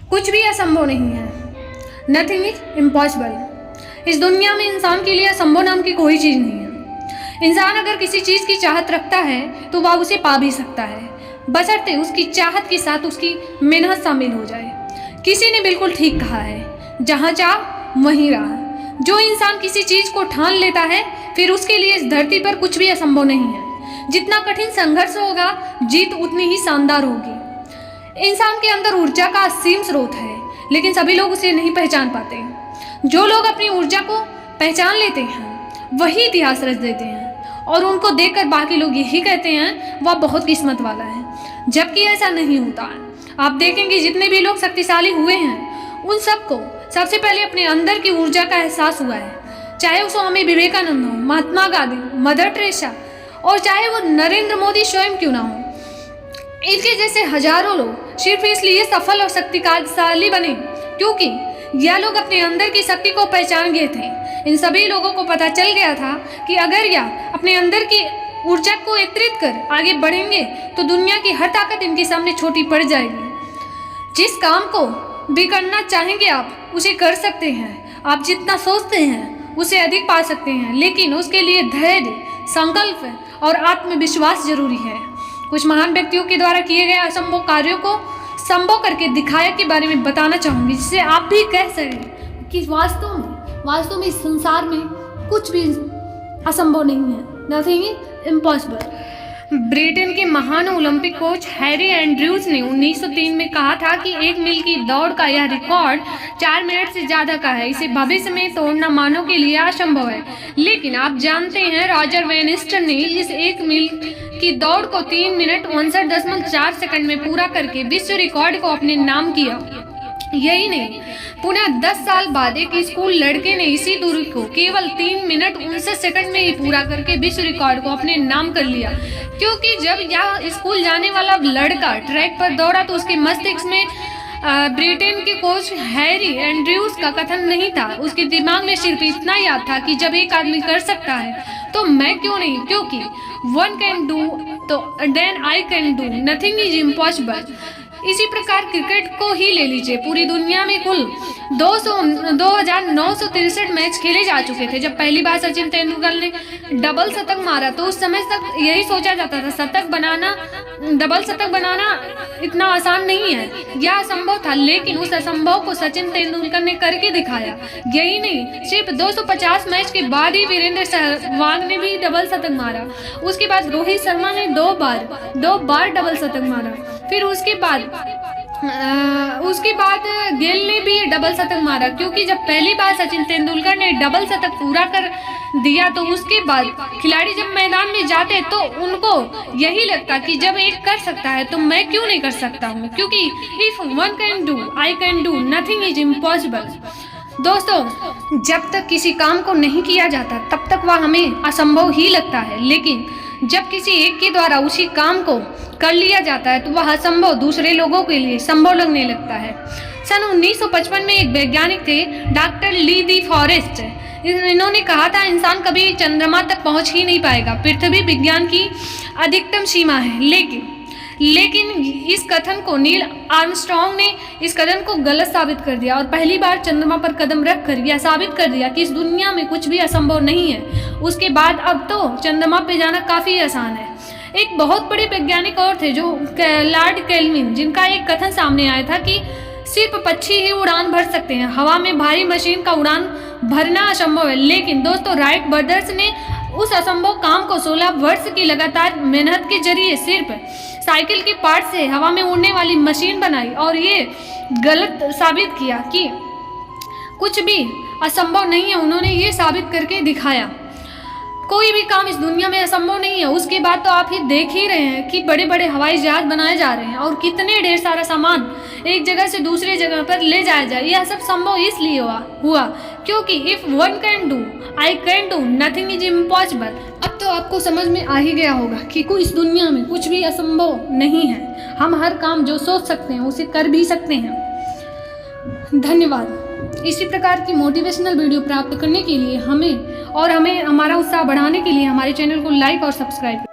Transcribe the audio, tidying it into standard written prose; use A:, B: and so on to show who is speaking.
A: कुछ भी असंभव नहीं है। Nothing is impossible. इस दुनिया में इंसान के लिए असंभव नाम की कोई चीज़ नहीं है। इंसान अगर किसी चीज़ की चाहत रखता है तो वह उसे पा भी सकता है, बशर्ते उसकी चाहत के साथ उसकी मेहनत शामिल हो जाए। किसी ने बिल्कुल ठीक कहा है, जहाँ चाह वहीं राह। जो इंसान किसी चीज़ को ठान लेता है फिर उसके लिए इस धरती पर कुछ भी असंभव नहीं है। जितना कठिन संघर्ष होगा जीत उतनी ही शानदार होगी। इंसान के अंदर ऊर्जा का असीम स्रोत है, लेकिन सभी लोग उसे नहीं पहचान पाते। जो लोग अपनी ऊर्जा को पहचान लेते हैं वही इतिहास रच देते हैं, और उनको देखकर बाकी लोग यही कहते हैं वह बहुत किस्मत वाला है, जबकि ऐसा नहीं होता है। आप देखेंगे जितने भी लोग शक्तिशाली हुए हैं उन सबको सबसे पहले अपने अंदर की ऊर्जा का एहसास हुआ है। चाहे वो स्वामी विवेकानंद हो, महात्मा गांधी, मदर टेरेसा, और चाहे वो नरेंद्र मोदी स्वयं क्यों ना हो। इनके जैसे हजारों लोग सिर्फ इसलिए सफल और शक्तिशाली बने क्योंकि यह लोग अपने अंदर की शक्ति को पहचान गए थे। इन सभी लोगों को पता चल गया था कि अगर यह अपने अंदर की ऊर्जा को एकत्रित कर आगे बढ़ेंगे तो दुनिया की हर ताकत इनके सामने छोटी पड़ जाएगी। जिस काम को भी करना चाहेंगे आप उसे कर सकते हैं। आप जितना सोचते हैं उसे अधिक पा सकते हैं, लेकिन उसके लिए धैर्य, संकल्प और आत्मविश्वास जरूरी है। कुछ महान व्यक्तियों के द्वारा किए गए असंभव कार्यों को संभव करके दिखाया के बारे में बताना चाहूँगी, जिससे आप भी कह सकें कि वास्तव में इस संसार में कुछ भी असंभव नहीं है। Nothing is impossible. ब्रिटेन के महान ओलंपिक कोच हैरी एंड्रयूज ने 1903 में कहा था कि 1 मील की दौड़ का यह रिकॉर्ड 4 मिनट से ज़्यादा का है। इसे भविष्य में तोड़ना मानव के लिए असंभव है। लेकिन आप जानते हैं रॉजर वेनिस्टर ने इस 1 मील की दौड़ को 3 मिनट 59.4 सेकंड में पूरा करके विश्व रिकॉर्ड को अपने नाम किया। यही नहीं, पुनः 10 साल बाद एक स्कूल लड़के ने इसी दूरी को केवल 3 मिनट 59 सेकंड में ही पूरा करके विश्व रिकॉर्ड को अपने नाम कर लिया। क्योंकि जब यह स्कूल जाने वाला लड़का ट्रैक पर दौड़ा तो उसके मस्तिष्क में ब्रिटेन के कोच हैरी एंड्रयूज का कथन नहीं था। उसके दिमाग में सिर्फ इतना याद था कि जब एक आदमी कर सकता है तो मैं क्यों नहीं, क्योंकि वन कैन डू तो then I can do, nothing is impossible. इसी प्रकार क्रिकेट को ही ले लीजिए। पूरी दुनिया में कुल 2963 मैच खेले जा चुके थे। जब पहली बार सचिन तेंदुलकर ने डबल शतक मारा तो उस समय तक यही सोचा जाता था डबल शतक बनाना इतना आसान नहीं है, यह असंभव था। लेकिन उस असंभव को सचिन तेंदुलकर ने करके दिखाया। यही नहीं, सिर्फ 250 मैच के बाद ही वीरेंद्र सहवाग ने भी डबल शतक मारा। उसके बाद रोहित शर्मा ने दो बार डबल शतक मारा। फिर उसके बाद गेल ने भी डबल शतक मारा। क्योंकि जब पहली बार सचिन तेंदुलकर ने डबल शतक पूरा कर दिया तो उसके बाद खिलाड़ी जब मैदान में जाते तो उनको यही लगता कि जब एक कर सकता है तो मैं क्यों नहीं कर सकता हूँ, क्योंकि if one can do I can do, nothing is impossible. दोस्तों, जब तक किसी काम को नहीं किया जाता तब तक वह हमें असंभव ही लगता है, लेकिन जब किसी एक के द्वारा उसी काम को कर लिया जाता है तो वह असंभव दूसरे लोगों के लिए संभव लगने लगता है। सन 1955 में एक वैज्ञानिक थे, डॉक्टर ली दी फॉरेस्ट। इन्होंने कहा था इंसान कभी चंद्रमा तक पहुंच ही नहीं पाएगा, पृथ्वी विज्ञान की अधिकतम सीमा है। लेकिन इस कथन को नील आर्मस्ट्रॉन्ग ने इस कथन को गलत साबित कर दिया और पहली बार चंद्रमा पर कदम रखकर यह साबित कर दिया कि इस दुनिया में कुछ भी असंभव नहीं है। उसके बाद अब तो चंद्रमा पे जाना काफ़ी आसान है। एक बहुत बड़े वैज्ञानिक और थे जो लॉर्ड केल्विन, जिनका एक कथन सामने आया था कि सिर्फ पक्षी ही उड़ान भर सकते हैं, हवा में भारी मशीन का उड़ान भरना असंभव है। लेकिन दोस्तों, राइट ब्रदर्स ने उस असंभव काम को 16 वर्ष की लगातार मेहनत के जरिए सिर्फ साइकिल के पार्ट से हवा में उड़ने वाली मशीन बनाई और ये गलत साबित किया कि कुछ भी असंभव नहीं है। उन्होंने ये साबित करके दिखाया कोई भी काम इस दुनिया में असंभव नहीं है। उसके बाद तो आप ही देख ही रहे हैं कि बड़े बड़े हवाई जहाज बनाए जा रहे हैं और कितने ढेर सारा सामान एक जगह से दूसरे जगह पर ले जाया जाए। यह सब संभव इसलिए हुआ क्योंकि if one can do I can do, nothing is impossible. अब तो आपको समझ में आ ही गया होगा कि कोई इस दुनिया में कुछ भी असंभव नहीं है। हम हर काम जो सोच सकते हैं उसे कर भी सकते हैं। धन्यवाद। इसी प्रकार की मोटिवेशनल वीडियो प्राप्त करने के लिए हमें हमारा उत्साह बढ़ाने के लिए हमारे चैनल को लाइक और सब्सक्राइब करें।